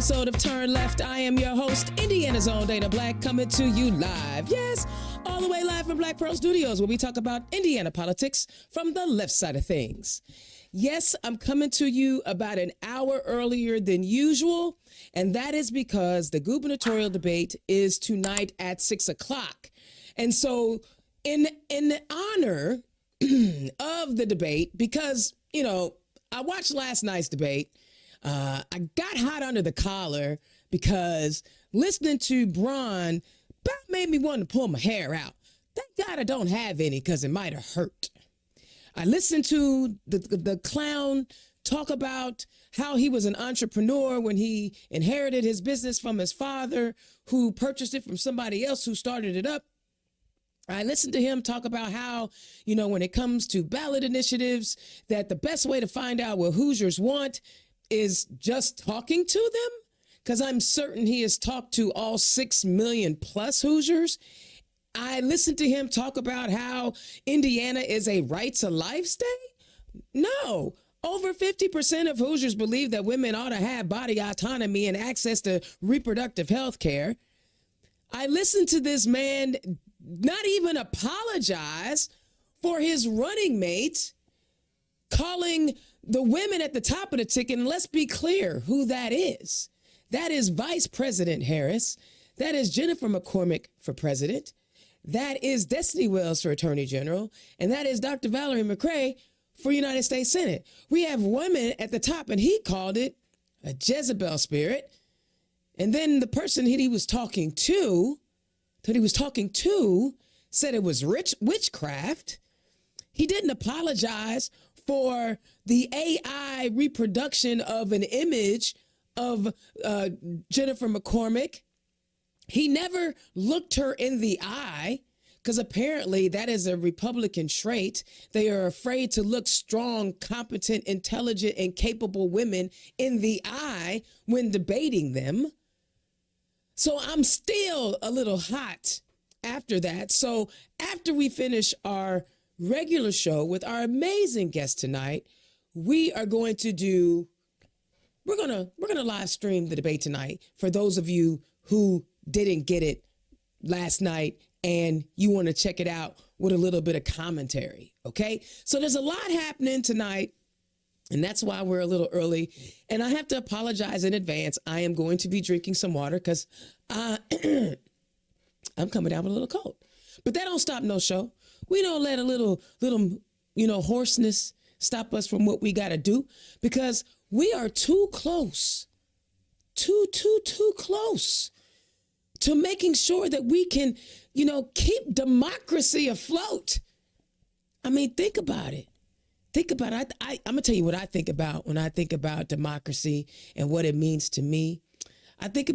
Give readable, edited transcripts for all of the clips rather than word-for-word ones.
episode of Turn Left. I am your host, Indiana's own Dana Black, coming to you live. Yes, all the way live from Black Pearl Studios, where we talk about Indiana politics from the left side of things. Yes, I'm coming to you about an hour earlier than usual, and that is because the gubernatorial debate is tonight at 6 o'clock. And so in honor of the debate, because, you know, I watched last night's debate, I got hot under the collar because listening to Braun about made me want to pull my hair out. Thank God I don't have any because it might have hurt. I listened to the clown talk about how he was an entrepreneur when he inherited his business from his father, who purchased it from somebody else who started it up. I listened to him talk about how, you know, when it comes to ballot initiatives, that the best way to find out what Hoosiers want is just talking to them, because I'm certain he has talked to all 6 million plus Hoosiers. I listened to him talk about how Indiana is a right to life state. No, over 50% of Hoosiers believe that women ought to have body autonomy and access to reproductive health care. I listened to this man not even apologize for his running mates, calling the women at the top of the ticket, and let's be clear who that is. That is Vice President Harris. That is Jennifer McCormick for president. That is Destiny Wells for Attorney General. And that is Dr. Valerie McRae for United States Senate. We have women at the top, and he called it a Jezebel spirit. And then the person he was talking to, said it was witchcraft. He didn't apologize for the AI reproduction of an image of Jennifer McCormick. He never looked her in the eye, because apparently that is a Republican trait. They are afraid to look strong, competent, intelligent, and capable women in the eye when debating them. So I'm still a little hot after that. So after we finish our regular show with our amazing guest tonight, we're going to live stream the debate tonight for those of you who didn't get it last night and you want to check it out with a little bit of commentary. Okay, so there's a lot happening tonight, and that's why we're a little early. And I have to apologize in advance. I am going to be drinking some water because I'm coming down with a little cold. But that don't stop no show. We don't let a little, hoarseness stop us from what we got to do, because we are too close, too close to making sure that we can, keep democracy afloat. I mean, think about it. I'm going to tell you what I think about when I think about democracy and what it means to me. I think,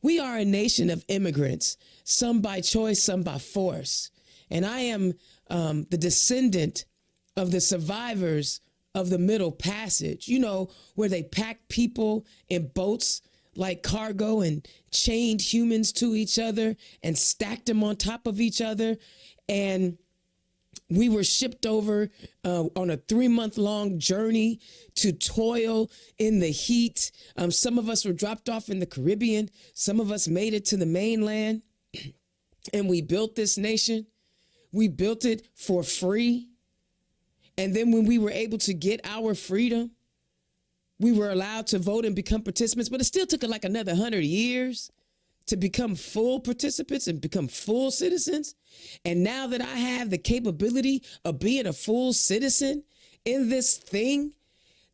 we are a nation of immigrants, some by choice, some by force. And I am the descendant of the survivors of the Middle Passage, where they packed people in boats like cargo and chained humans to each other and stacked them on top of each other. And we were shipped over on a 3-month-long journey to toil in the heat. Some of us were dropped off in the Caribbean. Some of us made it to the mainland. And we built this nation. We built it for free. And then when we were able to get our freedom, we were allowed to vote and become participants. But it still took like another 100 years to become full participants and become full citizens. And now that I have the capability of being a full citizen in this thing,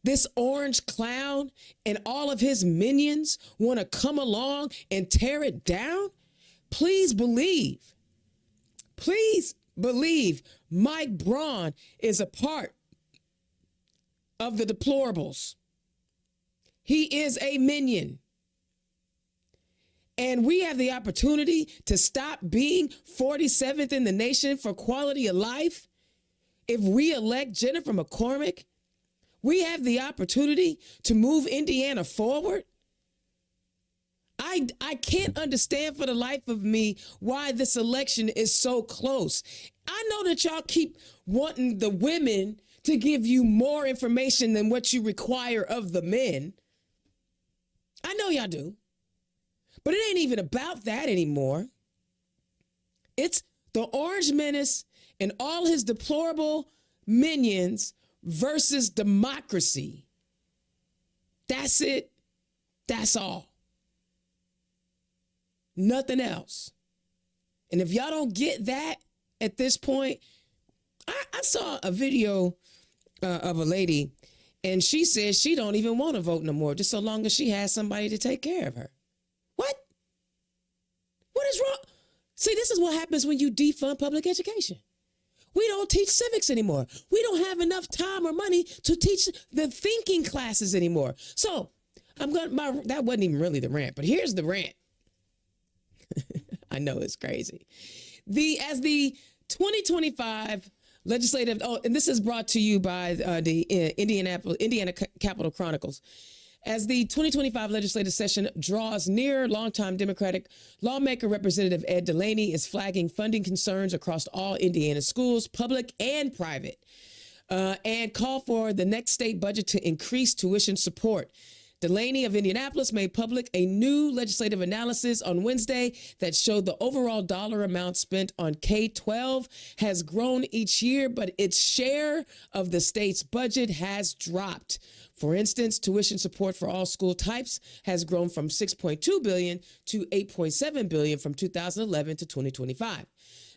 this orange clown and all of his minions want to come along and tear it down. Please believe Mike Braun is a part of the deplorables. He is a minion. And we have the opportunity to stop being 47th in the nation for quality of life. If we elect Jennifer McCormick, we have the opportunity to move Indiana forward. I can't understand for the life of me why this election is so close. I know that y'all keep wanting the women to give you more information than what you require of the men. I know y'all do. But it ain't even about that anymore. It's the Orange Menace and all his deplorable minions versus democracy. That's it. That's all. Nothing else. And if y'all don't get that at this point, I saw a video of a lady, and she says she don't even want to vote no more, just so long as she has somebody to take care of her. What? What is wrong? See, this is what happens when you defund public education. We don't teach civics anymore. We don't have enough time or money to teach the thinking classes anymore. So that wasn't even really the rant, but here's the rant. I know it's crazy. As the 2025 legislative, and this is brought to you by the Indiana Capitol Chronicles. As the 2025 legislative session draws near, longtime Democratic lawmaker Representative Ed Delaney is flagging funding concerns across all Indiana schools, public and private, and call for the next state budget to increase tuition support. Delaney of Indianapolis made public a new legislative analysis on Wednesday that showed the overall dollar amount spent on K-12 has grown each year, but its share of the state's budget has dropped. For instance, tuition support for all school types has grown from $6.2 billion to $8.7 billion from 2011 to 2025.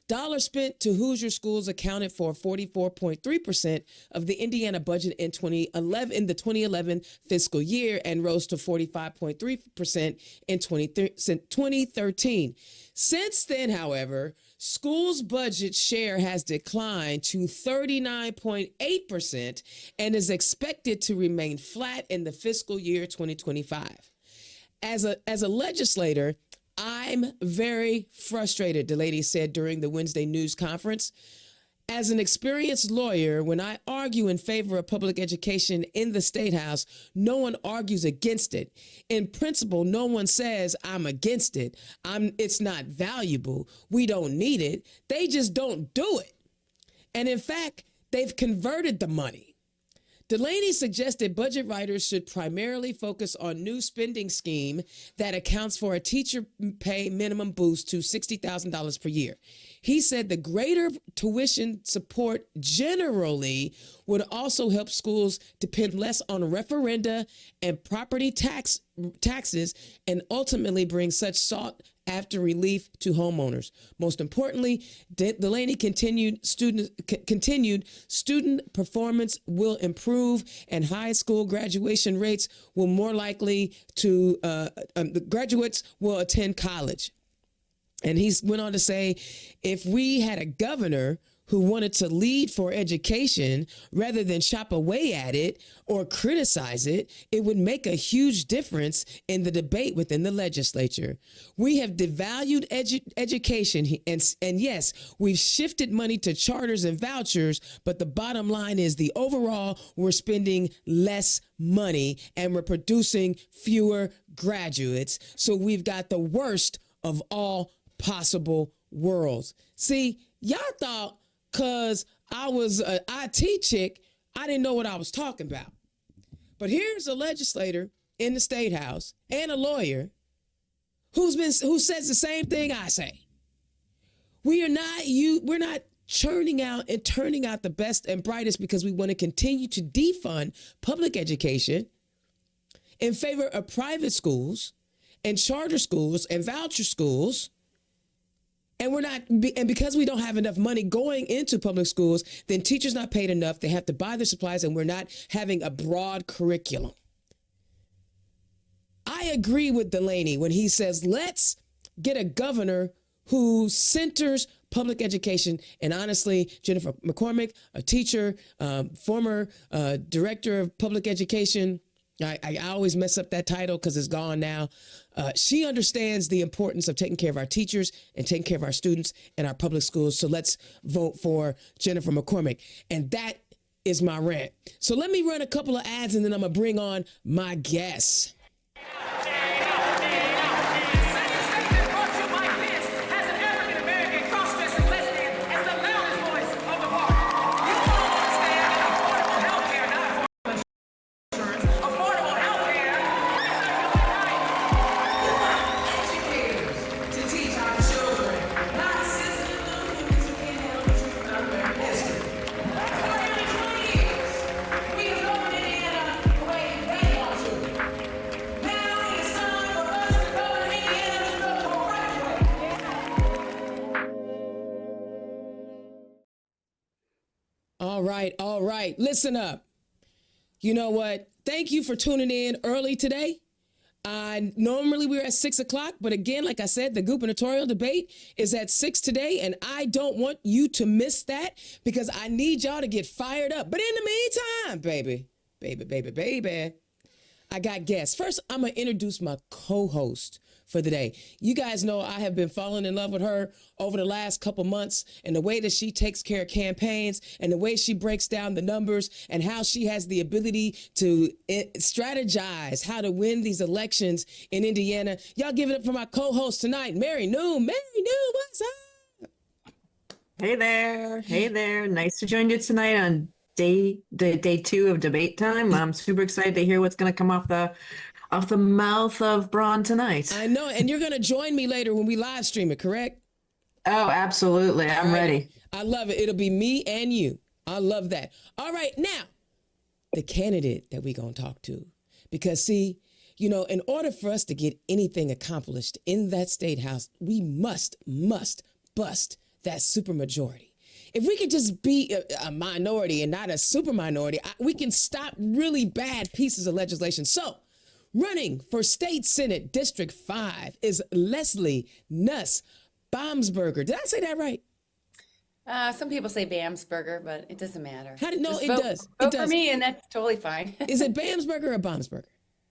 Dollars spent to Hoosier schools accounted for 44.3% of the Indiana budget in the 2011 fiscal year and rose to 45.3% in 2013. Since then, however, schools' budget share has declined to 39.8% and is expected to remain flat in the fiscal year 2025. As a legislator, I'm very frustrated, Delaney said during the Wednesday news conference. As an experienced lawyer, when I argue in favor of public education in the State House, no one argues against it. In principle, no one says I'm against it. It's not valuable. We don't need it. They just don't do it. And in fact, they've converted the money. Delaney suggested budget writers should primarily focus on new spending scheme that accounts for a teacher pay minimum boost to $60,000 per year. He said the greater tuition support generally would also help schools depend less on referenda and property taxes and ultimately bring such sought after relief to homeowners. Most importantly, Delaney continued student performance will improve and high school graduation rates will more likely to the graduates will attend college. And he went on to say, if we had a governor who wanted to lead for education rather than chop away at it or criticize it, it would make a huge difference in the debate within the legislature. We have devalued education, and yes, we've shifted money to charters and vouchers, but the bottom line is the overall, we're spending less money and we're producing fewer graduates. So we've got the worst of all possible worlds. See, y'all thought because I was an IT chick, I didn't know what I was talking about. But here's a legislator in the State House and a lawyer who says the same thing I say. We're not churning out and turning out the best and brightest because we want to continue to defund public education in favor of private schools and charter schools and voucher schools. And because we don't have enough money going into public schools, then teachers not paid enough. They have to buy their supplies, and we're not having a broad curriculum. I agree with Delaney when he says, let's get a governor who centers public education. And honestly, Jennifer McCormick, a teacher, former director of public education, I always mess up that title because it's gone now. She understands the importance of taking care of our teachers and taking care of our students in our public schools. So let's vote for Jennifer McCormick. And that is my rant. So let me run a couple of ads and then I'm going to bring on my guests. All right, all right. Listen up. You know what? Thank you for tuning in early today. Normally we're at 6 o'clock, but again, like I said, the gubernatorial debate is at 6 today, and I don't want you to miss that because I need y'all to get fired up. But in the meantime, baby, I got guests. First, I'm going to introduce my co-host for the day. You guys know I have been falling in love with her over the last couple months, and the way that she takes care of campaigns and the way she breaks down the numbers and how she has the ability to strategize how to win these elections in Indiana. Y'all give it up for my co-host tonight, Mary Noone. Mary Noone, what's up? Hey there. Hey there. Nice to join you tonight on day 2 of debate time. I'm super excited to hear what's going to come off the mouth of Braun tonight. I know, and you're going to join me later when we live stream it, correct? Oh, absolutely. I'm ready. I love it. It'll be me and you. I love that. All right, now, the candidate that we're going to talk to. Because, see, you know, in order for us to get anything accomplished in that state house, we must bust that supermajority. If we could just be a minority and not a super minority, we can stop really bad pieces of legislation. So, running for State Senate District 5 is Leslie Nuss Bamesberger. Did I say that right? Some people say Bamesberger, but it doesn't matter. It does. Vote for me, and that's totally fine. Is it Bamesberger or Bamesberger?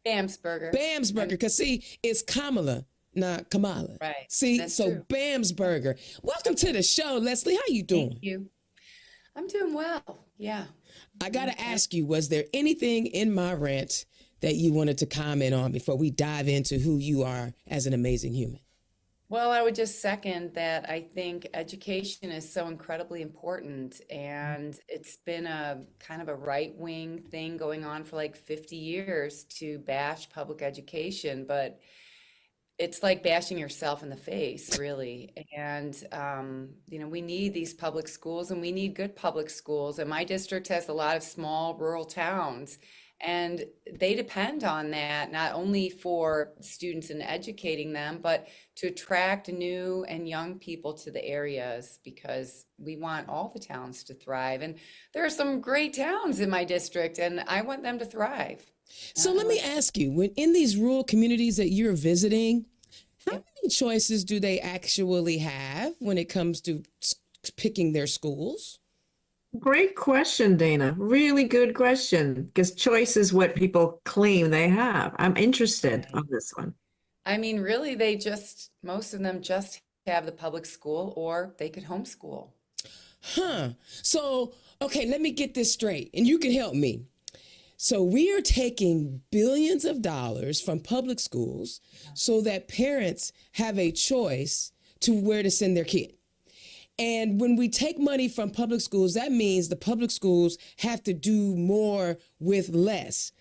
Bamesberger. Bamesberger, because see, it's Kamala, not Kamala. Right. See, that's so true. Bamesberger. Welcome to the show, Leslie. How you doing? Thank you. I'm doing well. Yeah. I got to ask you, was there anything in my rant that you wanted to comment on before we dive into who you are as an amazing human? Well, I would just second that. I think education is so incredibly important, and it's been a kind of a right-wing thing going on for like 50 years to bash public education, but it's like bashing yourself in the face, really. And, we need these public schools, and we need good public schools. And my district has a lot of small rural towns, and they depend on that, not only for students and educating them, but to attract new and young people to the areas, because we want all the towns to thrive. And there are some great towns in my district, and I want them to thrive. So let me ask you, when in these rural communities that you're visiting, how many choices do they actually have when it comes to picking their schools? Great question, Dana. Really good question, because choice is what people claim they have. I'm interested on this one. I mean, really, most of them just have the public school, or they could homeschool. So, okay, let me get this straight, and you can help me. So we are taking billions of dollars from public schools so that parents have a choice to where to send their kid. And when we take money from public schools, that means the public schools have to do more with less.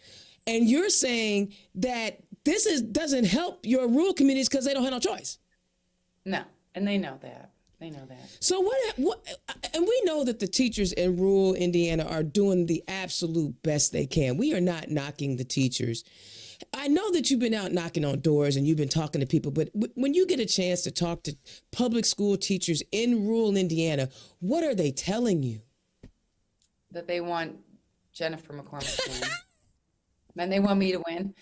And you're saying that doesn't help your rural communities because they don't have no choice. No, and they know that. They know that. So what, and we know that the teachers in rural Indiana are doing the absolute best they can. We are not knocking the teachers. I know that you've been out knocking on doors and you've been talking to people, but when you get a chance to talk to public school teachers in rural Indiana, what are they telling you? That they want Jennifer McCormick to win. And they want me to win.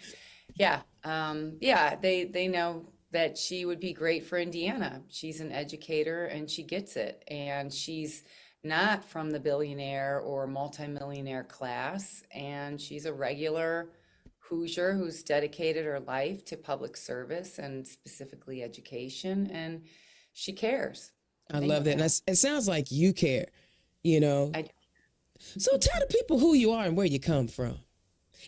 Yeah. They know that she would be great for Indiana. She's an educator and she gets it. And she's not from the billionaire or multimillionaire class. And she's a regular Hoosier who's dedicated her life to public service and specifically education. And she cares. I love that. And it sounds like you care, I do. So tell the people who you are and where you come from.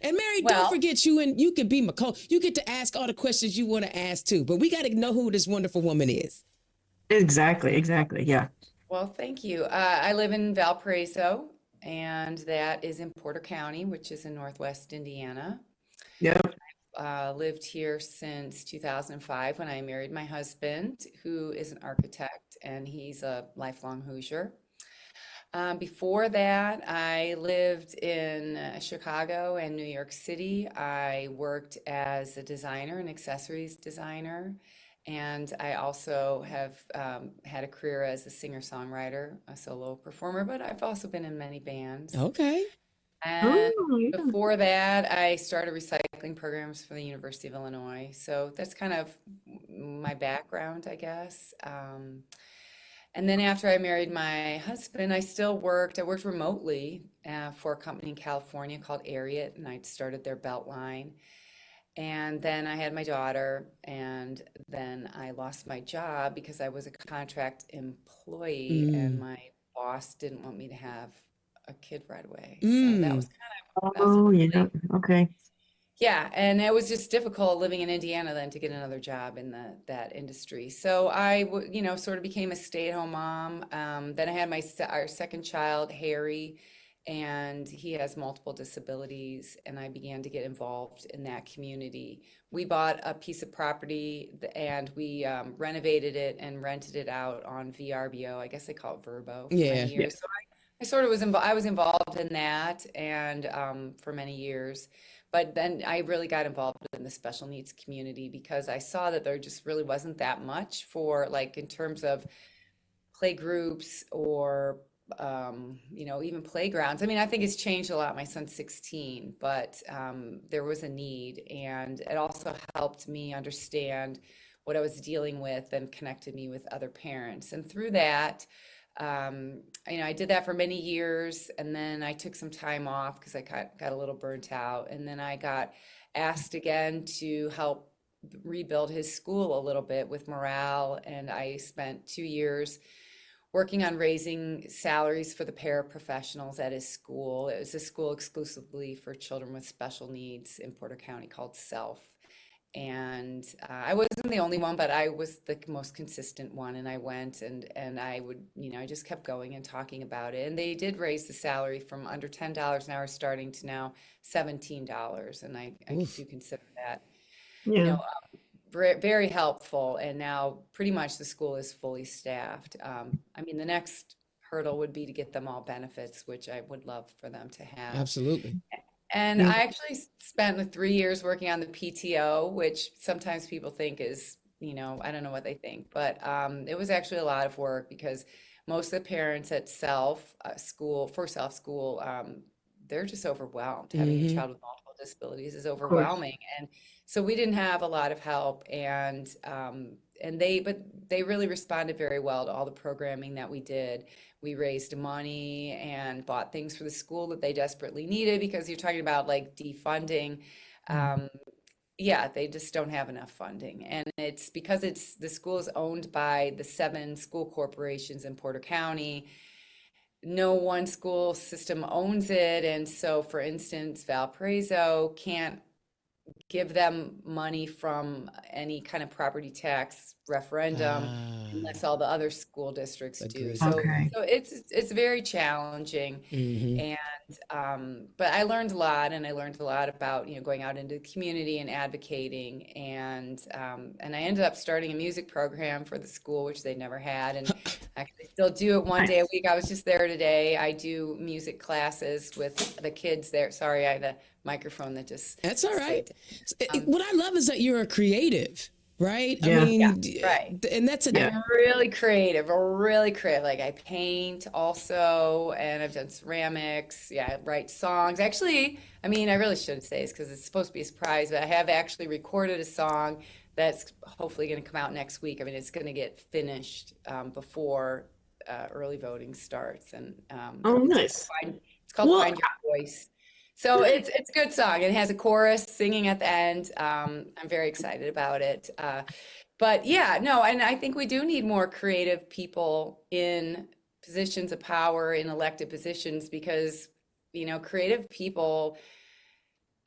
And Mary, don't forget you can be McCall. You get to ask all the questions you want to ask too, but we got to know who this wonderful woman is. Exactly. Yeah. Well, thank you. I live in Valparaiso, and that is in Porter County, which is in Northwest Indiana. Yep. Lived here since 2005 when I married my husband, who is an architect, and he's a lifelong Hoosier. Before that, I lived in Chicago and New York City. I worked as a designer, an accessories designer, And I also have had a career as a singer-songwriter, a solo performer, but I've also been in many bands. Okay. And Oh, yeah. before that, I started recycling programs for the University of Illinois. So that's kind of my background, I guess. And then after I married my husband, I still worked. I worked remotely for a company in California called Ariat, and I started their belt line. And then I had my daughter, and then I lost my job because I was a contract employee, and Mm. my boss didn't want me to have a kid right away. So Mm. that was a Oh, yeah. really, Okay. yeah, and it was just difficult living in Indiana then to get another job in that industry. So sort of became a stay-at-home mom. Then I had our second child, Harry, and he has multiple disabilities, and I began to get involved in that community. We bought a piece of property and we renovated it and rented it out on VRBO. I guess they call it Verbo for Yeah. many Yeah. years. So I sort of was involved. I was involved in that and for many years. But then I really got involved in the special needs community because I saw that there just really wasn't that much for like in terms of play groups or even playgrounds. I mean, I think it's changed a lot. My son's 16, but there was a need, and it also helped me understand what I was dealing with and connected me with other parents. And through that, I did that for many years, and then I took some time off because I got a little burnt out, and then I got asked again to help rebuild his school a little bit with morale, and I spent 2 years working on raising salaries for the paraprofessionals at his school. It was a school exclusively for children with special needs in Porter County called SELF. And I wasn't the only one, but I was the most consistent one. And I went and I would, I just kept going and talking about it. And they did raise the salary from under $10 an hour starting to now $17. And I Oof. do consider that, you Yeah. know, very helpful. And now pretty much the school is fully staffed. I mean, the next hurdle would be to get them all benefits, which I would love for them to have. Absolutely. And Yeah. I actually spent the 3 years working on the PTO, which sometimes people think is, I don't know what they think, but it was actually a lot of work because most of the parents at Self School, they're just overwhelmed. Having a Hmm. child with multiple disabilities is Of course. overwhelming, and so we didn't have a lot of help, but they really responded very well to all the programming that we did. We raised money and bought things for the school that they desperately needed because you're talking about like defunding. Mhm. Um, yeah, they just don't have enough funding. And it's because the school is owned by the 7 school corporations in Porter County. No one school system owns it. And so, for instance, Valparaiso can't give them money from any kind of property tax referendum Ah, unless all the other school districts do. agreed. So Okay. so it's very challenging. Hmm. And but I learned a lot, and I learned a lot about, going out into the community and advocating, and I ended up starting a music program for the school, which they never had, and actually still do it one day a Nice. week. I was just there today. I do music classes with the kids there. Sorry, I had a microphone that just That's all slowed right. down. Um, What I love is that you're a creative, right? I Yeah. yeah, mean, right. and that's a Yeah. I'm really creative, really creative. Like I paint also, and I've done ceramics. Yeah, I write songs. Actually, I mean, I really shouldn't say this because it's supposed to be a surprise, but I have actually recorded a song that's hopefully going to come out next week. I mean, it's going to get finished before early voting starts, and Oh, it's nice. it's called Well, Find Your Voice. So it's a good song. It has a chorus singing at the end. I'm very excited about it. But yeah, no, and I think we do need more creative people in positions of power, in elected positions, because, creative people,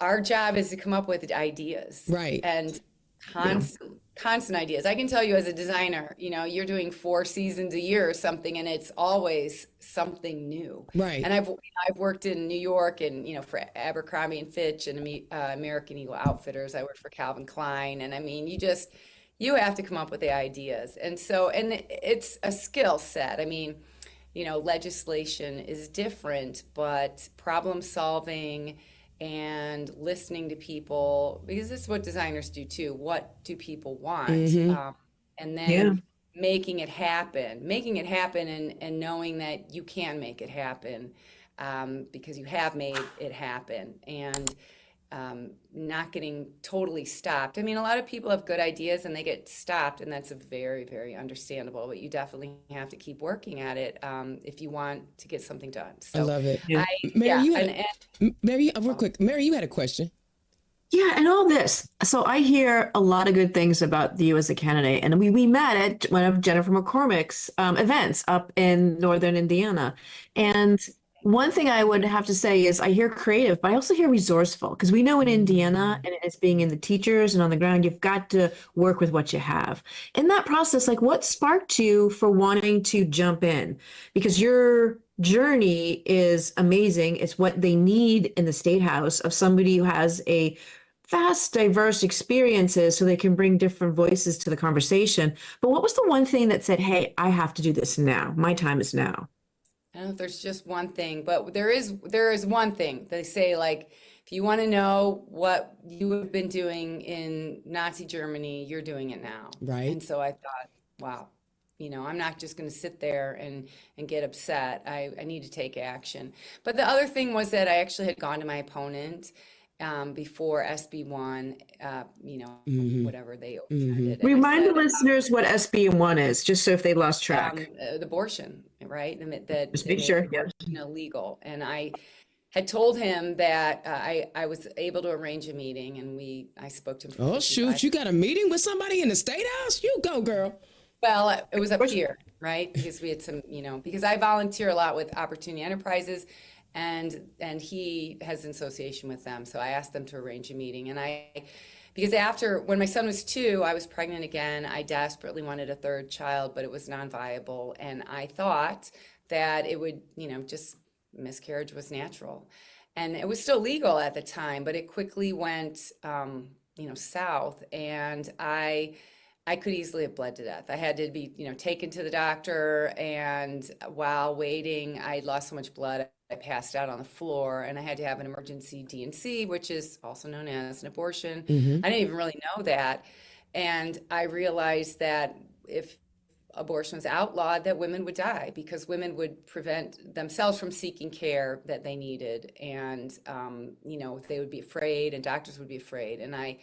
our job is to come up with ideas right, and yeah. constant ideas. I can tell you as a designer, you're doing 4 seasons a year or something, and it's always something new. right. And I've worked in New York and, for Abercrombie and Fitch and American Eagle Outfitters. I worked for Calvin Klein, and I mean, you have to come up with the ideas. And so, and it's a skill set. I mean, legislation is different, but problem solving and listening to people, because this is what designers do too. What do people want? Hmm. and Yeah. then making it happen and knowing that you can make it happen, because you have made it happen, and not getting totally stopped. I mean, a lot of people have good ideas and they get stopped, and that's a very, very understandable, but you definitely have to keep working at it, if you want to get something done. I So love it. Yeah. I, Mary, yeah, you had and Mary, real quick. Mary, you had a question. Yeah, and all this. So I hear a lot of good things about you as a candidate, and we met at one of Jennifer McCormick's events up in northern Indiana. And one thing I would have to say is I hear creative, but I also hear resourceful because we know in Indiana, and it's being in the teachers and on the ground, you've got to work with what you have. In that process, like what sparked you for wanting to jump in? Because your journey is amazing. It's what they need in the state house of somebody who has a vast, diverse experiences so they can bring different voices to the conversation. But what was the one thing that said, hey, I have to do this now? My time is now. I don't know if there's just one thing, but there is one thing. They say, like, if you want to know what you have been doing in Nazi Germany, you're doing it now. Right. And so I thought, wow, I'm not just going to sit there and get upset. I need to take action. But the other thing was that I actually had gone to my opponent, before SB1, whatever they overturned it. And I Remind the said, listeners what SB1 is, just so if they lost track. the abortion, right? And that Just it make makes sure. Yeah. abortion illegal. And I had told him that I was able to arrange a meeting, and I spoke to him for Oh 55 shoot, you got a meeting with somebody in the state house? You go, girl. Well, it was up here, right? Because we had some, because I volunteer a lot with Opportunity Enterprises, and he has an association with them. So I asked them to arrange a meeting, and because when my son was 2, I was pregnant again. I desperately wanted a third child, but it was non-viable, and I thought that it would, just miscarriage was natural, and it was still legal at the time, but it quickly went, south, and I could easily have bled to death. I had to be, taken to the doctor, and while waiting, I lost so much blood, I passed out on the floor, and I had to have an emergency D&C, which is also known as an abortion. I didn't even really know that. And I realized that if abortion was outlawed, that women would die, because women would prevent themselves from seeking care that they needed. And, they would be afraid, and doctors would be afraid. And I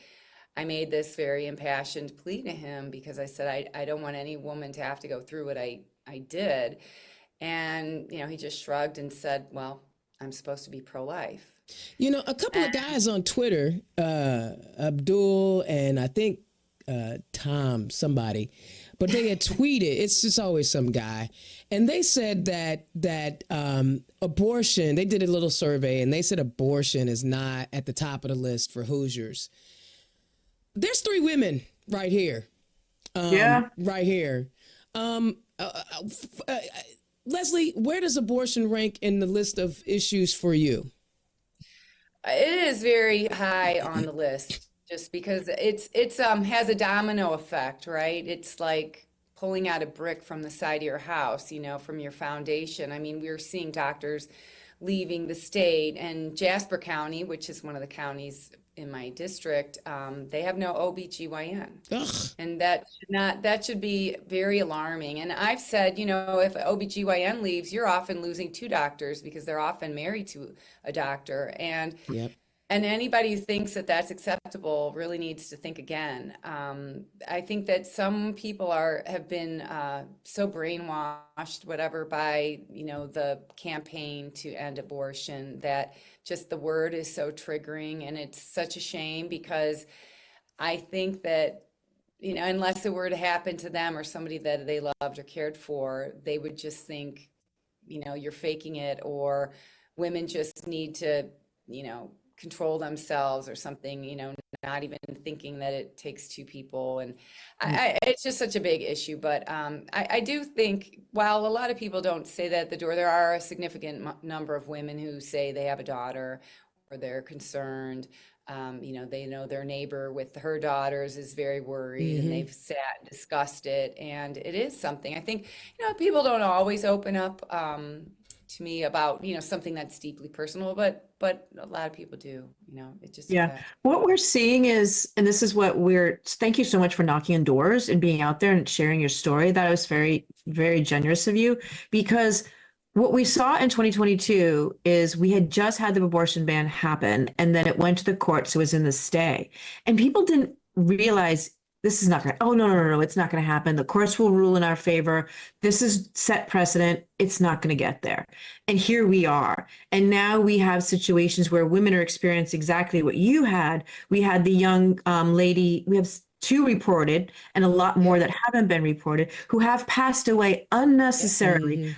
made this very impassioned plea to him, because I said, I don't want any woman to have to go through what I did. And, he just shrugged and said, well, I'm supposed to be pro-life. A couple of guys on Twitter, Abdul and I think Tom, somebody, but they had tweeted, it's just always some guy, and they said that abortion, they did a little survey, and they said abortion is not at the top of the list for Hoosiers. There's 3 women right here. Right here. Leslie, where does abortion rank in the list of issues for you? It is very high on the list, just because it's has a domino effect, right? It's like pulling out a brick from the side of your house, from your foundation. I mean, we're seeing doctors leaving the state, and Jasper County, which is one of the counties in my district, they have no OBGYN. Ugh. And that should be very alarming. And I've said, if OBGYN leaves, you're often losing 2 doctors, because they're often married to a doctor. And Yep. And anybody who thinks that that's acceptable really needs to think again. I think that some people have been so brainwashed, whatever, by the campaign to end abortion, that just the word is so triggering, and it's such a shame, because I think that unless it were to happen to them or somebody that they loved or cared for, they would just think you're faking it, or women just need to control themselves or something, not even thinking that it takes 2 people. And it's just such a big issue. But I do think, while a lot of people don't say that at the door, there are a significant number of women who say they have a daughter, or they're concerned. They know their neighbor with her daughters is very worried, and they've sat and discussed it. And it is something, I think, people don't always open up to me about, something that's deeply personal, but a lot of people do, it just Yeah. affects. What we're seeing is, and this is what thank you so much for knocking on doors and being out there and sharing your story. That was very, very generous of you, because what we saw in 2022 is we had just had the abortion ban happen, and then it went to the courts. So it was in the stay, and people didn't realize this is not going to, oh, no, no, no, no, it's not going to happen. The courts will rule in our favor. This is set precedent. It's not going to get there. And here we are. And now we have situations where women are experiencing exactly what you had. We had the young lady, we have two reported and a lot more that haven't been reported, who have passed away unnecessarily,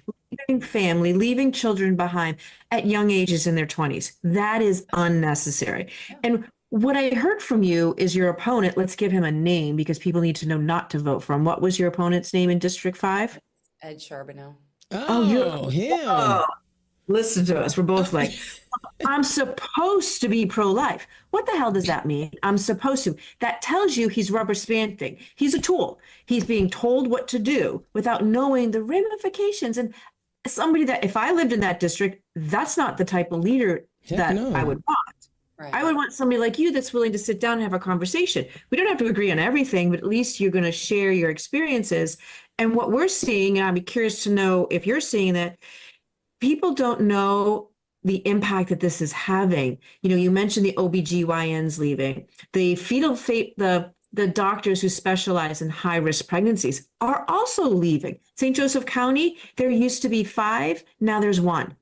leaving family, leaving children behind at young ages in their 20s. That is unnecessary. And what I heard from you is your opponent, let's give him a name because people need to know not to vote for him. What was your opponent's name in District 5? Ed Charbonneau. Oh, him. Oh, listen to us. We're both like, I'm supposed to be pro-life. What the hell does that mean? I'm supposed to. That tells you he's rubber stamping. He's a tool. He's being told what to do without knowing the ramifications. And somebody that, if I lived in that district, that's not the type of leader that I would want. Right. I would want somebody like you that's willing to sit down and have a conversation. We don't have to agree on everything, but at least you're going to share your experiences. And what we're seeing, and I'd be curious to know if you're seeing that, people don't know the impact that this is having. You mentioned the OBGYNs leaving, the the doctors who specialize in high risk pregnancies are also leaving. St. Joseph County, there used to be 5, now there's 1.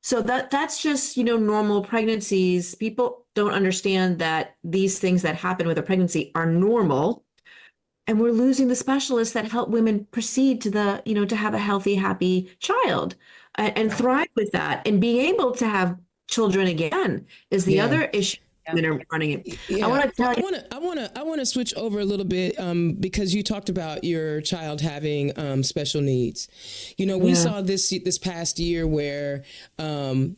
So that's just, normal pregnancies. People don't understand that these things that happen with a pregnancy are normal. And we're losing the specialists that help women proceed to to have a healthy, happy child and thrive with that. And being able to have children again is the other issue women are running it. Yeah. I want to tell you. I want to switch over a little bit because you talked about your child having special needs. We saw this past year where the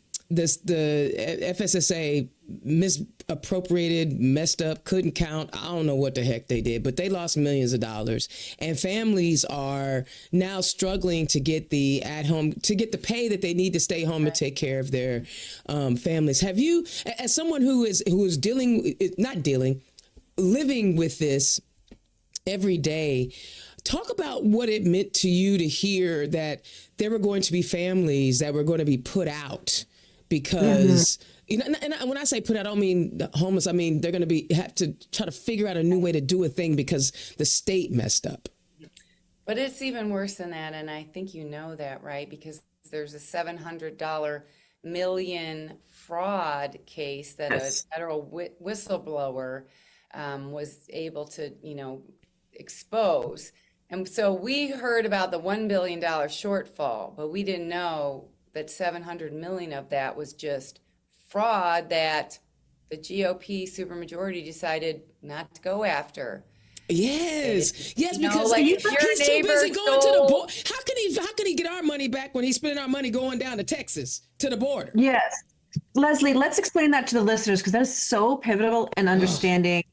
FSSA misappropriated, messed up, couldn't count. I don't know what the heck they did, but they lost millions of dollars, and families are now struggling to get the the pay that they need to stay home and take care of their families. Have you, as someone who is living with this every day, talk about what it meant to you to hear that there were going to be families that were going to be put out because, and when I say put out, I don't mean homeless. I mean, they're going to have to try to figure out a new way to do a thing because the state messed up. But it's even worse than that. And I think you know that, right? Because there's a $700 million fraud case that a federal whistleblower was able to, expose. And so we heard about the $1 billion shortfall, but we didn't know that 700 million of that was just fraud that the GOP supermajority decided not to go after. Yes, because if your he's too neighbor busy going to the stole- border. How can he get our money back when he's spending our money going down to Texas to the border? Yes. Leslie, let's explain that to the listeners because that's so pivotal in understanding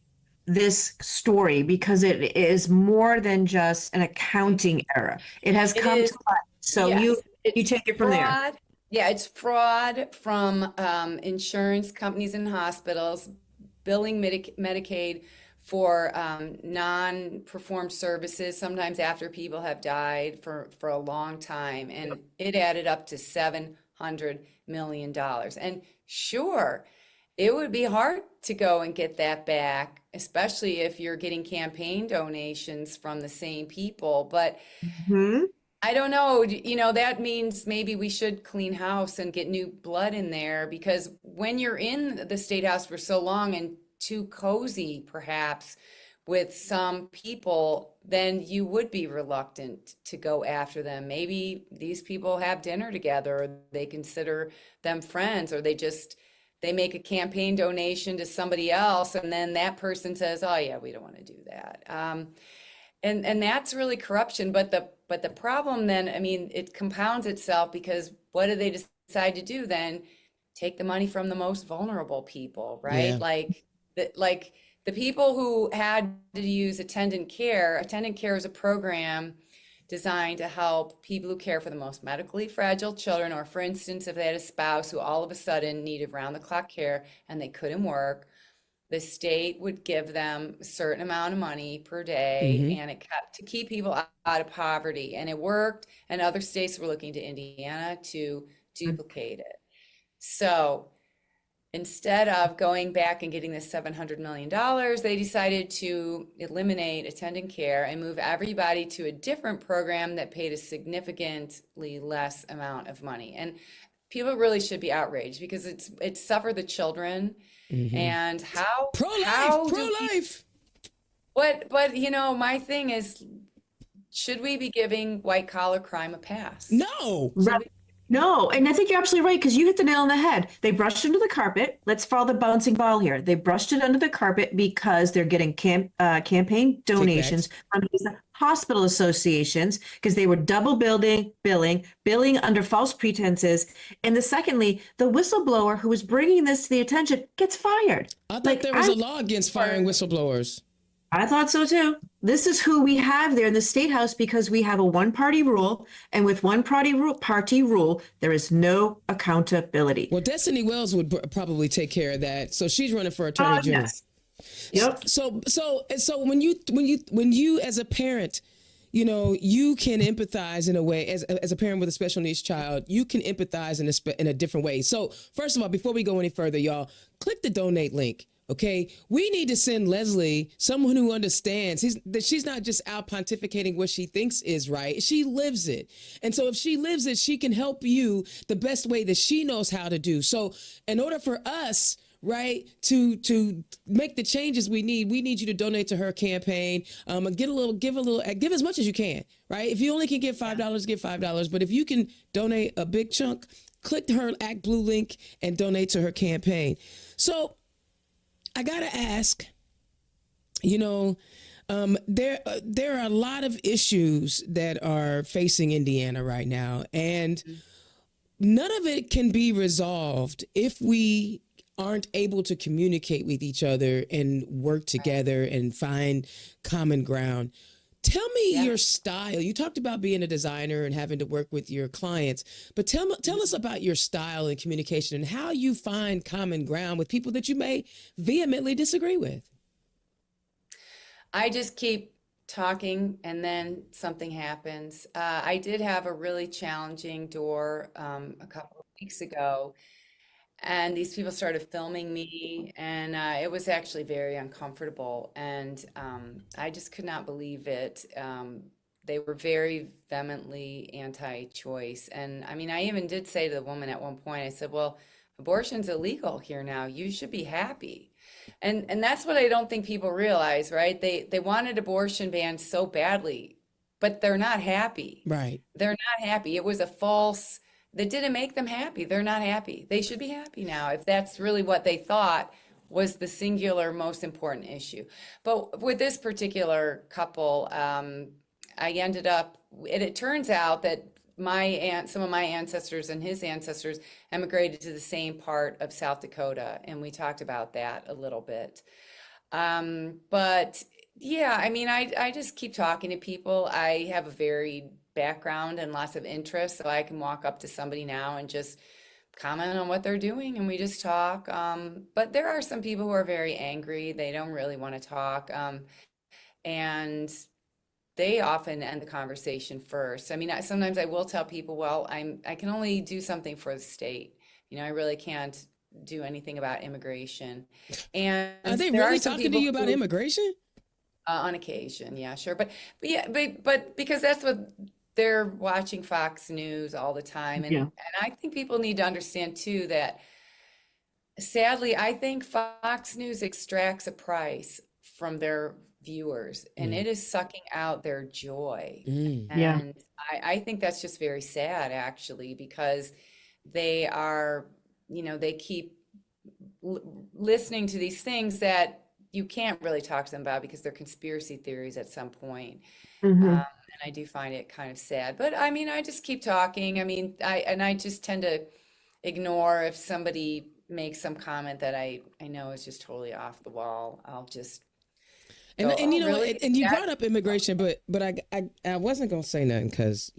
this story, because it is more than just an accounting error. It has come to light. So Yes, you take it from there. Yeah, it's fraud from insurance companies and hospitals billing Medicaid for non-performed services, sometimes after people have died for a long time. And it added up to $700 million. And sure, it would be hard to go and get that back, especially if you're getting campaign donations from the same people. But I don't know, that means maybe we should clean house and get new blood in there, because when you're in the State House for so long and too cozy, perhaps, with some people, then you would be reluctant to go after them. Maybe these people have dinner together, or they consider them friends, or they make a campaign donation to somebody else, and then that person says, oh yeah, we don't want to do that. And that's really corruption. But the problem then, I mean, it compounds itself, because what do they decide to do then? Take the money from the most vulnerable people, right? Yeah. Like the people who had to use attendant care. Attendant care is a program designed to help people who care for the most medically fragile children, or for instance, if they had a spouse who all of a sudden needed round the clock care and they couldn't work, the state would give them a certain amount of money per day, Mm-hmm. and it kept to keep people out of poverty. And it worked, and other states were looking to Indiana to duplicate it. So instead of going back and getting this $700 million, they decided to eliminate attendant care and move everybody to a different program that paid a significantly less amount of money. And people really should be outraged because it's suffered the children. Mm-hmm. And how Pro-life, do we, pro-life. but my thing is, should we be giving white collar crime a pass? No. Should Right. we? No, and I think you're absolutely right because you hit the nail on the head. They brushed it under the carpet. Let's follow the bouncing ball here. They brushed it under the carpet because they're getting campaign donations from these hospital associations because they were double billing under false pretenses. And secondly, the whistleblower who was bringing this to the attention gets fired. I thought there was a law against firing whistleblowers. I thought so too. This is who we have there in the State House because we have a one-party rule, and with one-party rule, there is no accountability. Well, Destiny Wells would probably take care of that. So she's running for attorney general. Yes. Yep. So when you as a parent, you can empathize in a way as a parent with a special needs child, you can empathize in a different way. So first of all, before we go any further, y'all, click the donate link. Okay, we need to send Leslie, someone who understands that she's not just out pontificating what she thinks is right. She lives it. And so if she lives it, she can help you the best way that she knows how to do. So in order for us, right, to make the changes we need you to donate to her campaign. Give as much as you can, right? If you only can give $5, give $5. But if you can donate a big chunk, click her Act Blue link and donate to her campaign. So I gotta ask, there are a lot of issues that are facing Indiana right now, and none of it can be resolved if we aren't able to communicate with each other and work together and find common ground. Tell me your style. You talked about being a designer and having to work with your clients, but tell us about your style and communication and how you find common ground with people that you may vehemently disagree with. I just keep talking and then something happens. I did have a really challenging door a couple of weeks ago, and these people started filming me, and it was actually very uncomfortable, and I just could not believe it. They were very vehemently anti-choice, and I mean, I even did say to the woman at one point, I said, well, abortion's illegal here now, you should be happy. And that's what I don't think people realize, right? They wanted abortion banned so badly, but they're not happy. Right. They're not happy. It was a false, that didn't make them happy. They're not happy. They should be happy now if that's really what they thought was the singular most important issue. But with this particular couple, I ended up, it turns out that some of my ancestors and his ancestors emigrated to the same part of South Dakota, and we talked about that a little bit. But yeah, I mean, I just keep talking to people. I have a varied background and lots of interests, so I can walk up to somebody now and just comment on what they're doing, and we just talk. But there are some people who are very angry. They don't really want to talk, and they often end the conversation first. I mean, sometimes I will tell people, well, I can only do something for the state. I really can't do anything about immigration. And Are they there really are some talking to people you about who, immigration? on occasion, yeah, sure. But because that's what they're watching Fox News all the time. And I think people need to understand too that sadly, I think Fox News extracts a price from their viewers, and it is sucking out their joy. And I think that's just very sad, actually, because they are, they keep listening to these things that you can't really talk to them about because they're conspiracy theories at some point. And I do find it kind of sad. But I mean, I just keep talking. I mean, I just tend to ignore if somebody makes some comment that I know is just totally off the wall. I'll just And Go, and oh, you know, really? and you That, brought up immigration, but I wasn't gonna say nothing because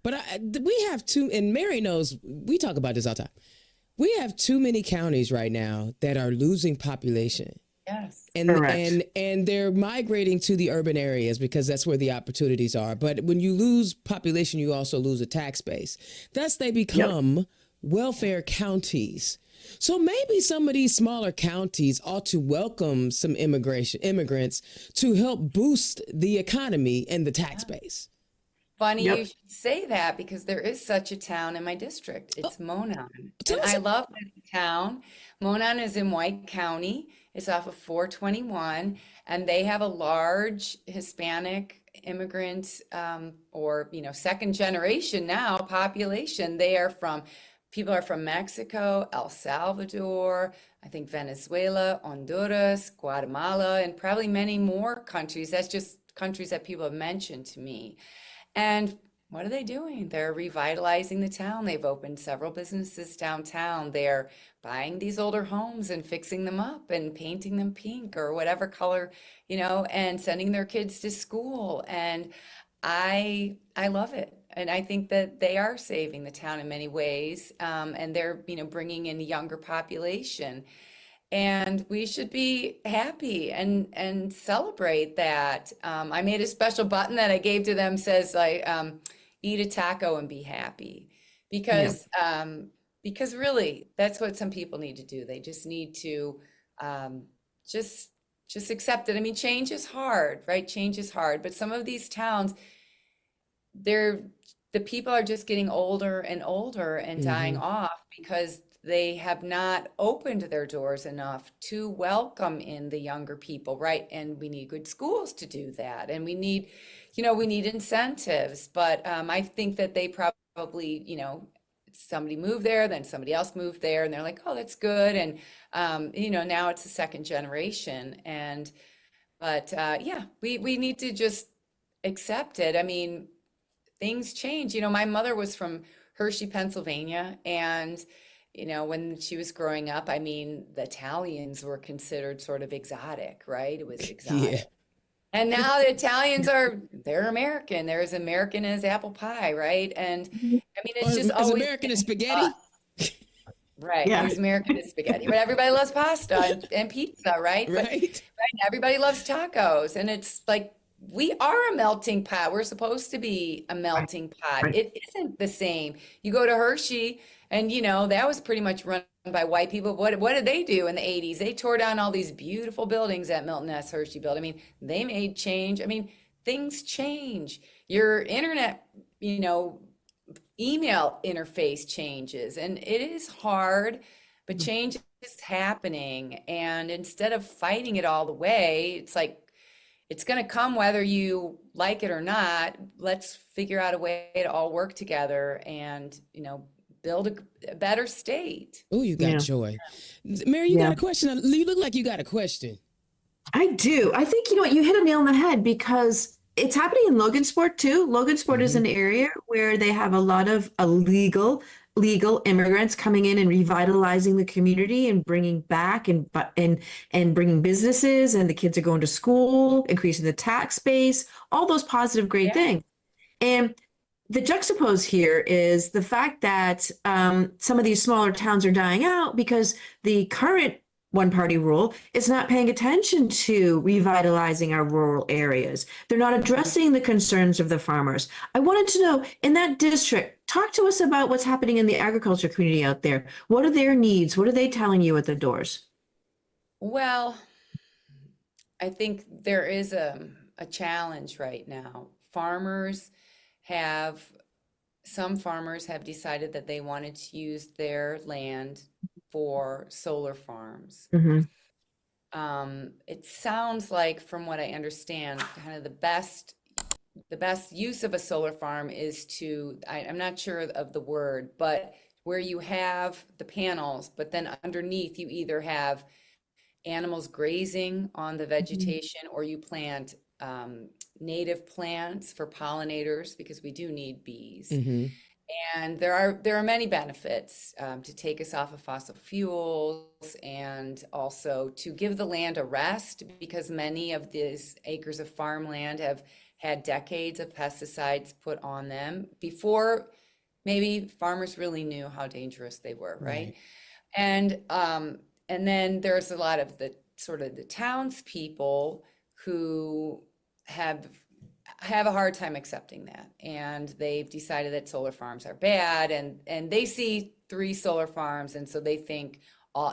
but we have two, and Mary knows we talk about this all the time. We have too many counties right now that are losing population. yes. And Correct. and they're migrating to the urban areas because that's where the opportunities are. But when you lose population, you also lose a tax base. Thus, they Yep. become welfare counties. So maybe some of these smaller counties ought to welcome some immigrants to help boost the economy and the tax base. Funny you Yep. should say that because there is such a town in my district. Oh, It's Monon. tell And us. I love this town. Monon is in White County. It's off of 421, and they have a large Hispanic immigrant or second generation now population. People are from Mexico, El Salvador, I think Venezuela, Honduras, Guatemala, and probably many more countries. That's just countries that people have mentioned to me. And what are they doing? They're revitalizing the town. They've opened several businesses downtown. They're buying these older homes and fixing them up and painting them pink or whatever color, and sending their kids to school. And I love it. And I think that they are saving the town in many ways. And they're, bringing in a younger population. And we should be happy and celebrate that. I made a special button that I gave to them says eat a taco and be happy Yeah. because really that's what some people need to do. They just need to um, just just accept it. I mean, change is hard, right? Change is hard, but some of these towns, they're the people are just getting older and older and dying Hmm. off because they have not opened their doors enough to welcome in the younger people, right? And we need good schools to do that. And we need incentives. But I think that they probably, somebody moved there, then somebody else moved there, and they're like, oh, that's good. And, now it's the second generation. But yeah, we need to just accept it. I mean, things change. My mother was from Hershey, Pennsylvania, and when she was growing up, I mean, the Italians were considered sort of exotic, right? It was Yeah. exotic. And now the Italians they're American. They're as American as apple pie, right? And I mean, Or it's just as always American as been us. spaghetti. Right. Yeah. There's American as spaghetti, but everybody loves pasta and pizza, right? But Right? right, everybody loves tacos. And it's like we are a melting pot. We're supposed to be a Right. melting pot. Right. It isn't the same. You go to Hershey, and that was pretty much run by white people. What did they do in the 80s? They tore down all these beautiful buildings that Milton S. Hershey built. I mean, they made change. I mean, things change. Your internet, email interface changes, and it is hard, but change is happening. And instead of fighting it all the way, it's like it's going to come whether you like it or not. Let's figure out a way to all work together and build a better state. Oh, you got Yeah. joy. Mary, you got Yeah. a question? You look like you got a question. I do. I think you know what you hit a nail on the head because it's happening in Logansport too. Logansport is Hmm. an area where they have a lot of illegal legal immigrants coming in and revitalizing the community and bringing back and bringing businesses, and the kids are going to school, increasing the tax base, all those positive great Yeah. things. And the juxtapose here is the fact that some of these smaller towns are dying out because the current one party rule is not paying attention to revitalizing our rural areas. They're not addressing the concerns of the farmers. I wanted to know in that district, talk to us about what's happening in the agriculture community out there. What are their needs? What are they telling you at the doors? Well, I think there is a challenge right now. Have some farmers have decided that they wanted to use their land for solar farms. Mm-hmm. It sounds like, from what I understand, kind of the best use of a solar farm is I'm not sure of the word, but where you have the panels, but then underneath you either have animals grazing on the vegetation, or you plant native plants for pollinators because we do need bees. Hmm. And there are many benefits to take us off of fossil fuels and also to give the land a rest because many of these acres of farmland have had decades of pesticides put on them before maybe farmers really knew how dangerous they were, right? Right. And then there's a lot of the sort of the townspeople who have have a hard time accepting that. And they've decided that solar farms are bad and they see 3 solar farms and so they think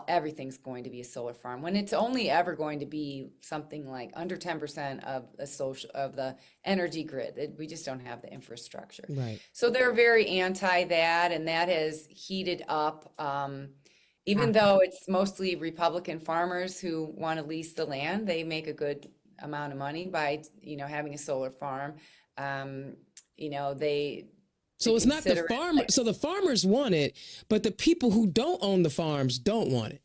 everything's going to be a solar farm when it's only ever going to be something like under 10% of the energy grid. We just don't have the infrastructure. Right. So they're very anti that, and that has heated up. Even though it's mostly Republican farmers who want to lease the land, they make a good amount of money by, having a solar farm. They So it's not the consider it farmer. like- So the farmers want it, but the people who don't own the farms don't want it.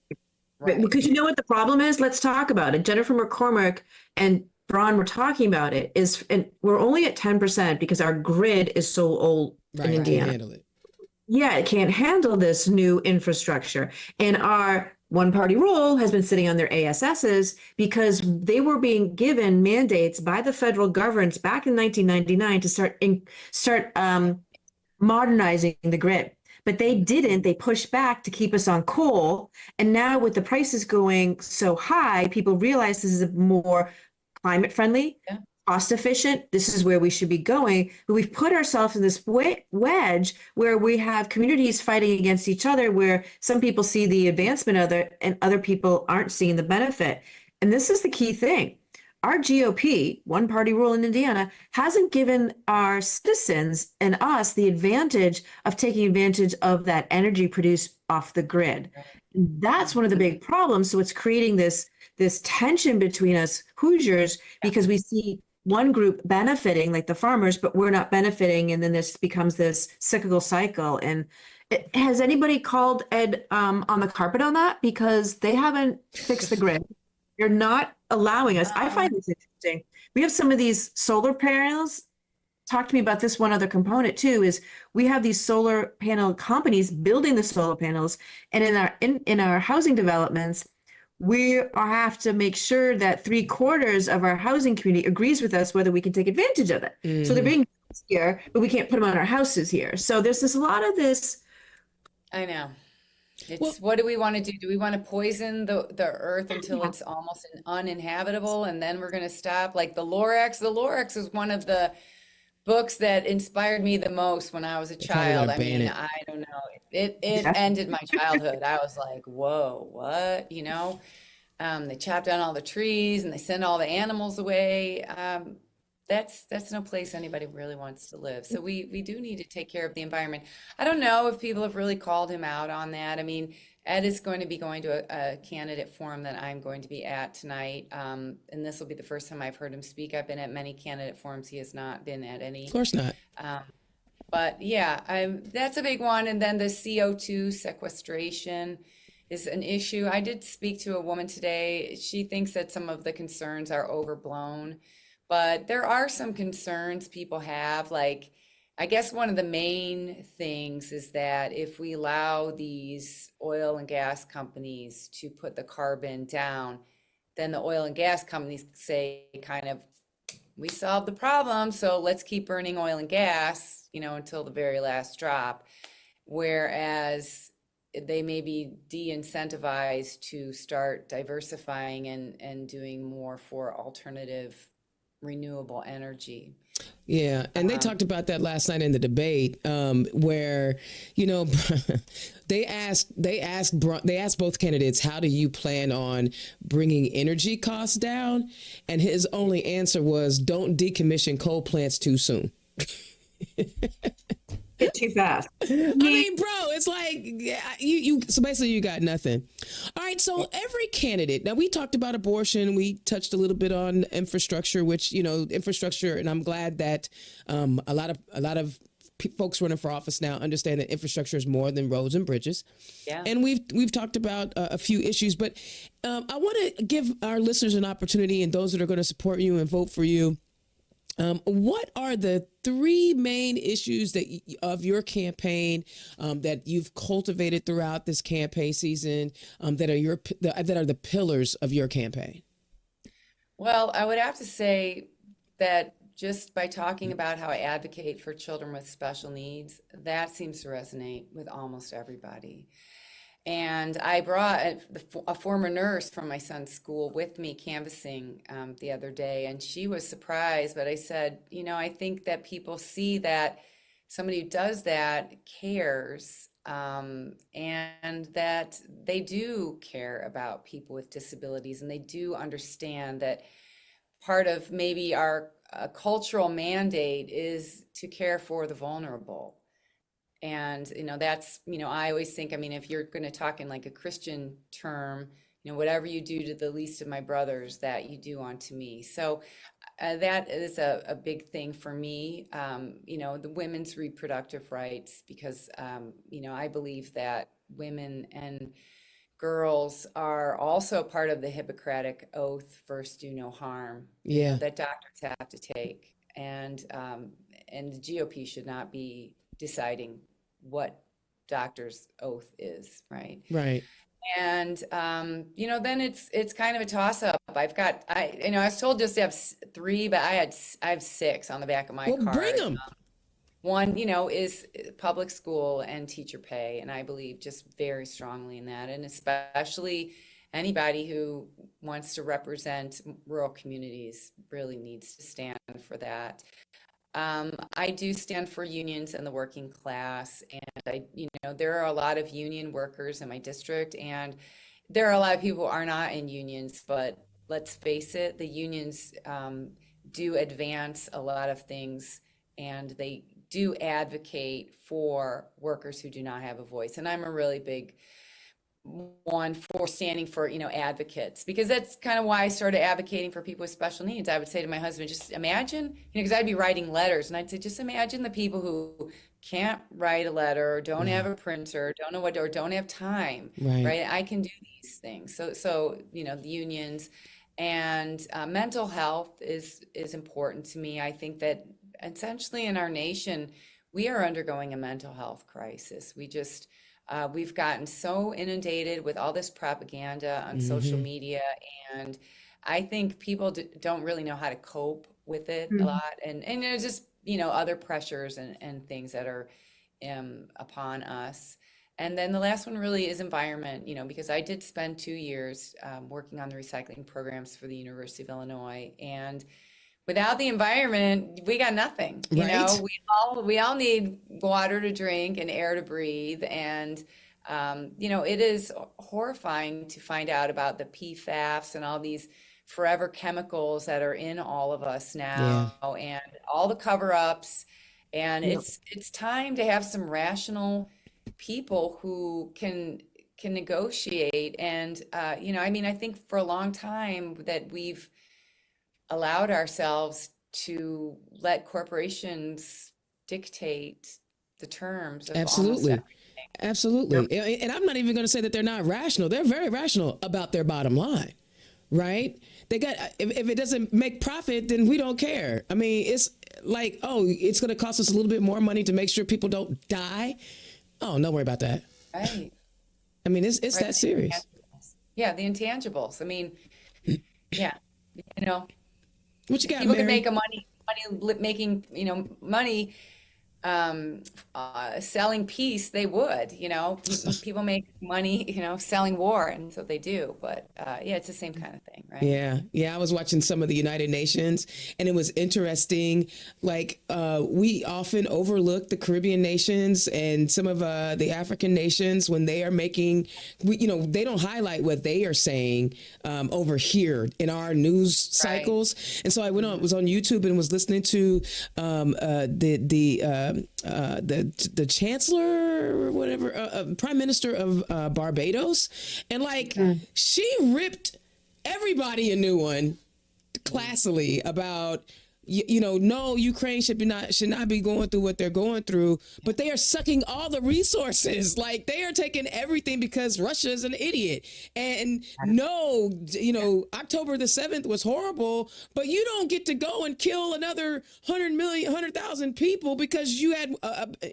right. Because you know what the problem is? Let's talk about it. Jennifer McCormick and Braun were talking about it. And we're only at 10% because our grid is so old Right. in Can't Indiana. handle it. Yeah, it can't handle this new infrastructure. And our one party rule has been sitting on their ASSs because they were being given mandates by the federal government back in 1999 to start modernizing the grid. But they didn't. They pushed back to keep us on coal. And now with the prices going so high, people realize this is a more climate friendly, Yeah. cost efficient. This is where we should be going. But we've put ourselves in this wedge where we have communities fighting against each other, where some people see the advancement of it and other people aren't seeing the benefit. And this is the key thing. Our GOP, one party rule in Indiana, hasn't given our citizens and us the advantage of taking advantage of that energy produced off the grid. That's one of the big problems. So it's creating this tension between us Hoosiers because we see one group benefiting, like the farmers, but we're not benefiting, and then this becomes this cyclical cycle. And has anybody called Ed on the carpet on that? Because they haven't fixed the grid. They're not allowing us. I find this interesting. We have some of these solar panels. Talk to me about this one other component too, is we have these solar panel companies building the solar panels, and in our housing developments, we have to make sure that 3/4 of our housing community agrees with us whether we can take advantage of it. So they're being built here, but we can't put them on our houses here. So there's a lot of this. I know. It's Well- what do we want to do? Do we want to poison the earth until it's almost uninhabitable and then we're going to stop? Like the Lorax. The Lorax is one of the books that inspired me the most when I was a probably child. gonna I ban mean, it. I don't know. It Yeah. ended my childhood. I was like, whoa, what? They chop down all the trees and they send all the animals away. That's no place anybody really wants to live. So we do need to take care of the environment. I don't know if people have really called him out on that. I mean, Ed is going to be going to a candidate forum that I'm going to be at tonight. And this will be the first time I've heard him speak. I've been at many candidate forums. He has not been at any. Of course not. But yeah, that's a big one. And then the CO2 sequestration is an issue. I did speak to a woman today. She thinks that some of the concerns are overblown, but there are some concerns people have. Like, I guess one of the main things is that if we allow these oil and gas companies to put the carbon down, then the oil and gas companies say kind of, we solved the problem, so let's keep burning oil and gas, until the very last drop. Whereas they may be de-incentivized to start diversifying and doing more for alternative renewable energy. Yeah, and they talked about that last night in the debate, where they asked both candidates, "How do you plan on bringing energy costs down?" And his only answer was, "Don't decommission coal plants too soon." Get too fast. I mean, bro, it's like you. So basically, you got nothing. All right. So every candidate. Now we talked about abortion. We touched a little bit on infrastructure, which infrastructure, and I'm glad that a lot of folks running for office now understand that infrastructure is more than roads and bridges. Yeah. And we've talked about a few issues, but I want to give our listeners an opportunity and those that are going to support you and vote for you. What are the three main issues that of your campaign that you've cultivated throughout this campaign season that are the pillars of your campaign? Well, I would have to say that just by talking about how I advocate for children with special needs, that seems to resonate with almost everybody. And I brought a former nurse from my son's school with me canvassing the other day, and she was surprised. But I said, I think that people see that somebody who does that cares, and that they do care about people with disabilities, and they do understand that part of maybe our cultural mandate is to care for the vulnerable. And, that's, I always think, I mean, if you're going to talk in like a Christian term, whatever you do to the least of my brothers, that you do unto me. So that is a big thing for me, the women's reproductive rights, because, I believe that women and girls are also part of the Hippocratic oath, first do no harm, Yeah. that doctors have to take. And the GOP should not be deciding what doctor's oath is, right? Right. And then it's kind of a toss up. I was told just to have three, but I have six on the back of my Well, card. bring them. One, is public school and teacher pay, and I believe just very strongly in that, and especially anybody who wants to represent rural communities really needs to stand for that. I do stand for unions and the working class, and there are a lot of union workers in my district, and there are a lot of people who are not in unions, but let's face it, the unions do advance a lot of things, and they do advocate for workers who do not have a voice. And I'm a really big one for standing for, advocates, because that's kind of why I started advocating for people with special needs. I would say to my husband, just imagine, because I'd be writing letters, and I'd say, just imagine the people who can't write a letter, don't have a printer, don't know what, or don't have time, right? I can do these things. So the unions and mental health is important to me. I think that essentially in our nation, we are undergoing a mental health crisis. We've gotten so inundated with all this propaganda on social media, and I think people don't really know how to cope with it a lot. And there's just, other pressures and things that are upon us. And then the last one really is environment, because I did spend 2 years working on the recycling programs for the University of Illinois, and without the environment, we got nothing. Right. We all need water to drink and air to breathe. And it is horrifying to find out about the PFAS and all these forever chemicals that are in all of us now, and all the cover-ups. And it's time to have some rational people who can negotiate. And I think for a long time that we've allowed ourselves to let corporations dictate the terms of Absolutely. almost Absolutely. Yep. And I'm not even going to say that they're not rational. They're very rational about their bottom line, right? They got, if it doesn't make profit, then we don't care. I mean, it's like, oh, it's going to cost us a little bit more money to make sure people don't die. Oh, don't worry about that. Right. I mean, it's right. That serious. Yeah. The intangibles. I mean, yeah, what you got, people Mary? can make making, money selling peace. They would, people make money, selling war, and so they do. But it's the same kind of thing, right? Yeah. I was watching some of the United Nations, and it was interesting. Like we often overlook the Caribbean nations and some of the African nations when they are making, they don't highlight what they are saying over here in our news cycles. Right. And so I was on YouTube and was listening to the chancellor or whatever, prime minister of Barbados, and she ripped everybody a new one classily about no, Ukraine should not be going through what they're going through, but they are sucking all the resources. Like they are taking everything because Russia is an idiot. And no, October the 7th was horrible, but you don't get to go and kill another 100,000 people because you had,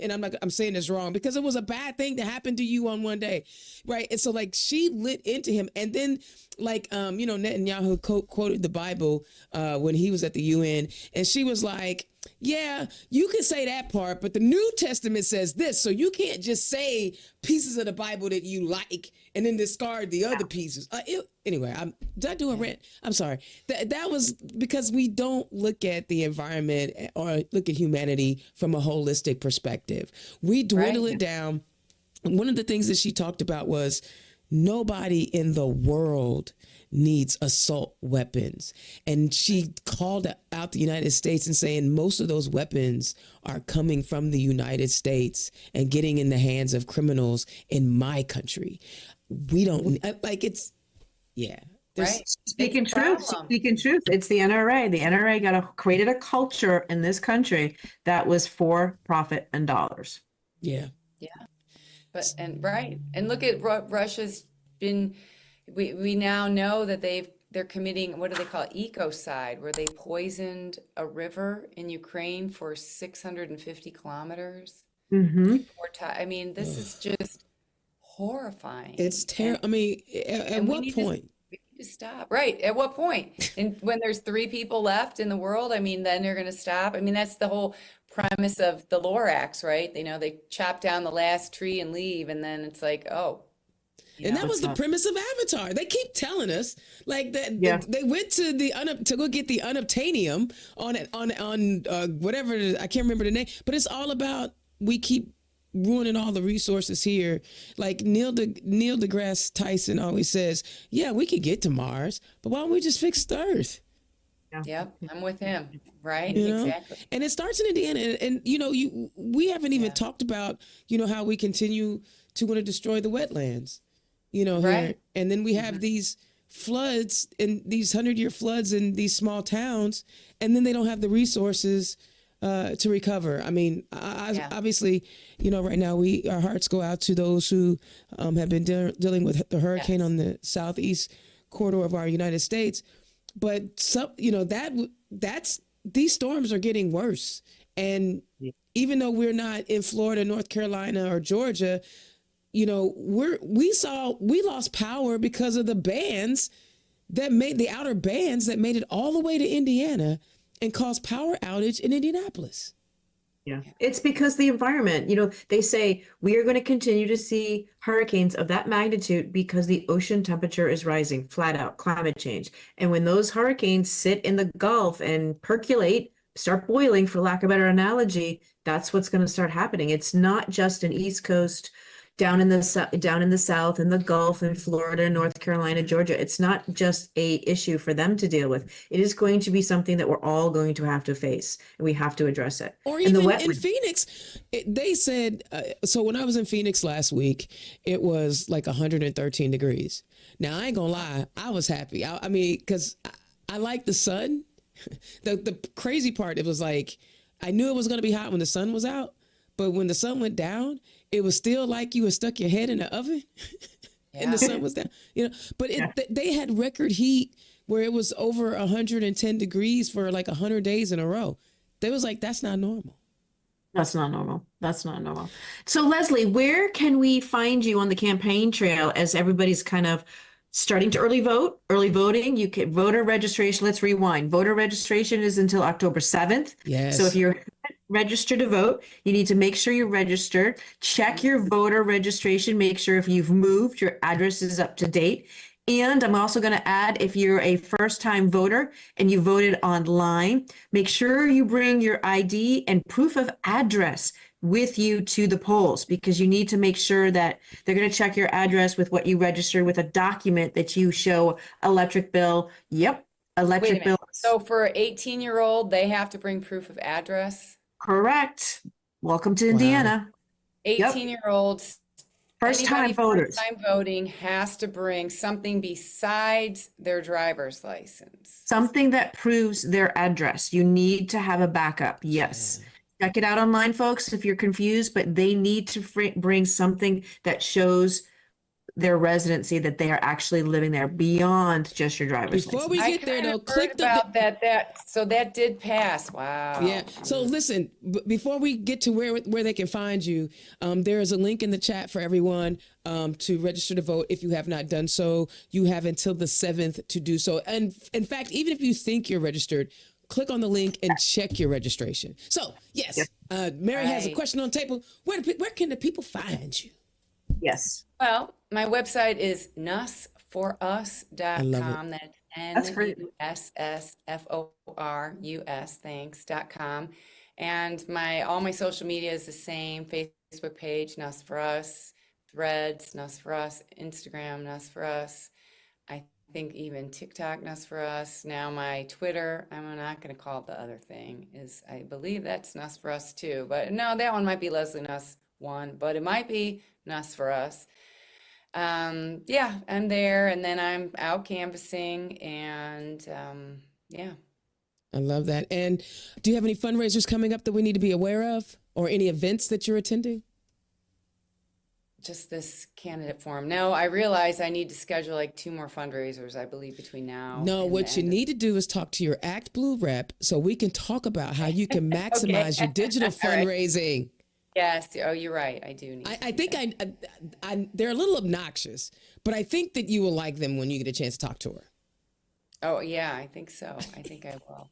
and I'm saying this wrong, because it was a bad thing to happen to you on one day, right? And so like she lit into him, and then like Netanyahu quoted the Bible when he was at the UN, and she was like, yeah, you can say that part, but the New Testament says this, so you can't just say pieces of the Bible that you like and then discard the other pieces. Anyway, did I do a rant? I'm sorry. That was because we don't look at the environment or look at humanity from a holistic perspective. We dwindle it down. One of the things that she talked about was nobody in the world needs assault weapons. And she called out the United States and saying most of those weapons are coming from the United States and getting in the hands of criminals in my country. We don't Right. Speaking truth. It's the NRA. The NRA created a culture in this country that was for profit and dollars. Yeah. And look at Russia's been. We now know that they're committing, what do they call it, ecocide, where they poisoned a river in Ukraine for 650 kilometers. Mm-hmm. I mean, this is just horrifying. It's terrible. I mean, at what point? We need to stop. Right. At what point? And when there's 3 people left in the world, I mean, then they're going to stop. I mean, that's the whole premise of the Lorax, right? They chop down the last tree and leave, and then it's like, oh. And that was the premise of Avatar. They keep telling us like that. Yeah. They went to to go get the unobtainium on whatever it is. I can't remember the name, but it's all about we keep ruining all the resources here. Like Neil deGrasse Tyson always says, yeah, we could get to Mars, but why don't we just fix the Earth? Yep, I'm with him. Right, exactly. And it starts in Indiana, and we haven't even talked about how we continue to want to destroy the wetlands. Here. And then we have these floods and these 100-year floods in these small towns, and then they don't have the resources to recover. I mean, obviously, right now our hearts go out to those who have been dealing with the hurricane on the southeast corridor of our United States. But these storms are getting worse. And even though we're not in Florida, North Carolina, or Georgia, we lost power because of the outer bands that made it all the way to Indiana and caused power outage in Indianapolis. Yeah, it's because the environment, they say we are going to continue to see hurricanes of that magnitude because the ocean temperature is rising, flat out, climate change. And when those hurricanes sit in the Gulf and percolate, start boiling, for lack of a better analogy, that's what's going to start happening. It's not just an East Coast down in the South, in the Gulf, in Florida, North Carolina, Georgia. It's not just a issue for them to deal with. It is going to be something that we're all going to have to face, and we have to address it. Or even in Phoenix, they said, so when I was in Phoenix last week, it was like 113 degrees. Now, I ain't gonna lie, I was happy. I mean, because I like the sun. The crazy part, it was like, I knew it was gonna be hot when the sun was out, but when the sun went down, it was still like you had stuck your head in the oven and the sun was down, but they had record heat where it was over 110 degrees for like 100 days in a row. They was like, that's not normal. That's not normal. That's not normal. So Leslie, where can we find you on the campaign trail as everybody's kind of starting to early voting? You can voter registration. Let's rewind. Voter registration is until October 7th. Yes. So if you're registered to vote, you need to make sure you're registered. Check your voter registration. Make sure if you've moved, your address is up to date. And I'm also going to add, if you're a first-time voter and you voted online, make sure you bring your ID and proof of address with you to the polls, because you need to make sure that they're going to check your address with what you registered with, a document that you show electric bill. Yep, electric bill. So for an 18-year-old, they have to bring proof of address? Correct. Welcome to Indiana. 18-year-olds First-time voters. First-time voting has to bring something besides their driver's license. Something that proves their address. You need to have a backup. Yes. Check it out online, folks, if you're confused, but they need to bring something that shows their residency, that they are actually living there beyond just your driver's Before license. we I get there, kind though, of click heard the. about so that did pass. Wow. Yeah. So listen, before we get to where they can find you, there is a link in the chat for everyone to register to vote. If you have not done so, you have until the 7th to do so. And in fact, even if you think you're registered, click on the link and check your registration. So yes, Mary has a question on the table. Where can the people find you? Yes. Well, my website is nussforus.com. That's great. NUSSFORUS, thanks.com. And all my social media is the same. Facebook page, Nuss for Us, Threads, Nuss for Us, Instagram, Nuss for Us. I think even TikTok, Nuss for Us. Now my Twitter, I'm not going to call it the other thing, I believe that's Nuss for Us too. But no, that one might be Leslie Nuss 1, but it might be Nuss for Us. Yeah, I'm there, and then I'm out canvassing, and yeah. I love that. And do you have any fundraisers coming up that we need to be aware of, or any events that you're attending? Just this candidate forum. No, I realize I need to schedule like 2 more fundraisers, I believe, between now. No, what you need to do is talk to your Act Blue rep so we can talk about how you can maximize your digital fundraising. Yes. Oh, you're right. I do need. I think they're a little obnoxious, but I think that you will like them when you get a chance to talk to her. Oh, yeah, I think so. I think I will.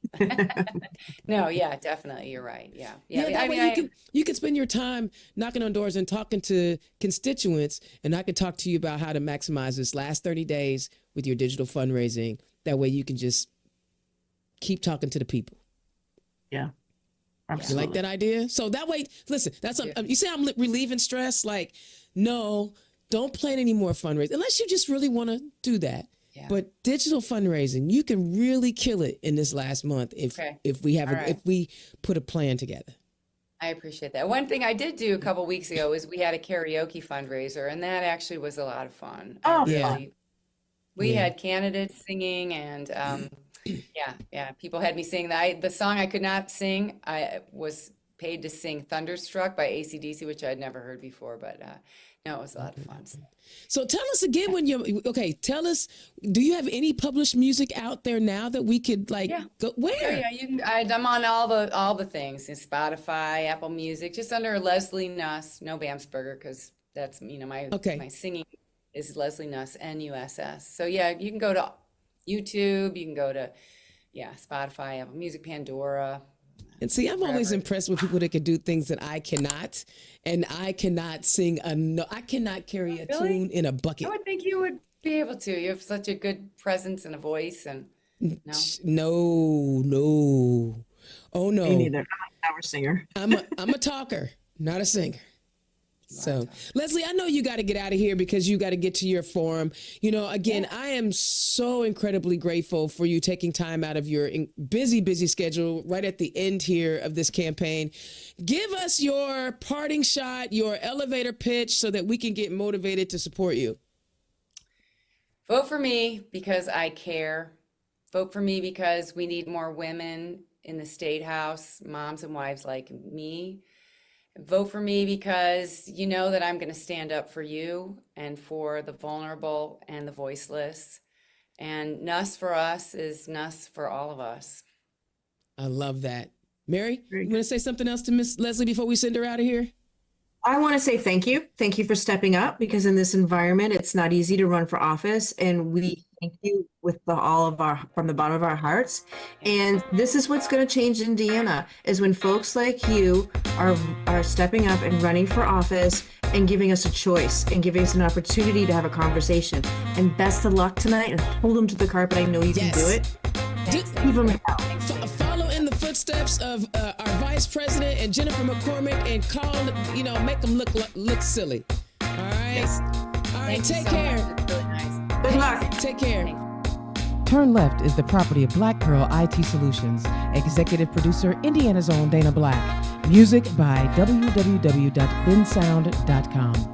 No, yeah, definitely. You're right. Yeah. I mean, you can spend your time knocking on doors and talking to constituents, and I can talk to you about how to maximize this last 30 days with your digital fundraising. That way you can just keep talking to the people. Yeah. Absolutely. You like that idea? So that way, listen, you say I'm relieving stress. Like, no, don't plan any more fundraising unless you just really want to do that. Yeah. But digital fundraising, you can really kill it in this last month if we put a plan together. I appreciate that. One thing I did do a couple weeks ago is we had a karaoke fundraiser, and that actually was a lot of fun. Oh, yeah. We had candidates singing, and people had me sing the song I could not sing. I was paid to sing Thunderstruck by AC/DC, which I'd never heard before, but no, it was a lot of fun. So tell us again tell us, do you have any published music out there now that we could go where? Yeah, you can. I'm on all the things, Spotify, Apple Music, just under Leslie Nuss, no Bamesberger, because that's my singing is Leslie Nuss, Nuss. So yeah, you can go to YouTube, you can go to Spotify, Apple Music, Pandora. And see, I'm always impressed with people that can do things that I cannot, and I cannot sing I cannot carry a tune in a bucket. I would think you would be able to. You have such a good presence and a voice, and no. Oh no. Me neither. I'm a singer. I'm a talker, not a singer. So, Leslie, I know you got to get out of here because you got to get to your forum. Again, I am so incredibly grateful for you taking time out of your busy schedule right at the end here of this campaign. Give us your parting shot, your elevator pitch so that we can get motivated to support you. Vote for me because I care. Vote for me because we need more women in the State House, moms and wives like me. Vote for me because you know that I'm going to stand up for you and for the vulnerable and the voiceless. And Nuss for Us is Nuss for all of us. I love that. Mary, you want to say something else to Miss Leslie before we send her out of here? I want to say thank you. Thank you for stepping up, because in this environment, it's not easy to run for office. And we thank you from the bottom of our hearts. And this is what's going to change Indiana, is when folks like you are stepping up and running for office and giving us a choice and giving us an opportunity to have a conversation. And best of luck tonight, and hold them to the carpet. I know you can do it. Keep them out. Follow in the footsteps of our vice president and Jennifer McCormick, and make them look silly. All right. Yes. All right. Take care. It's really nice. Good luck. Take care. Turn Left is the property of Black Pearl IT Solutions. Executive producer, Indiana's own Dana Black. Music by www.bensound.com.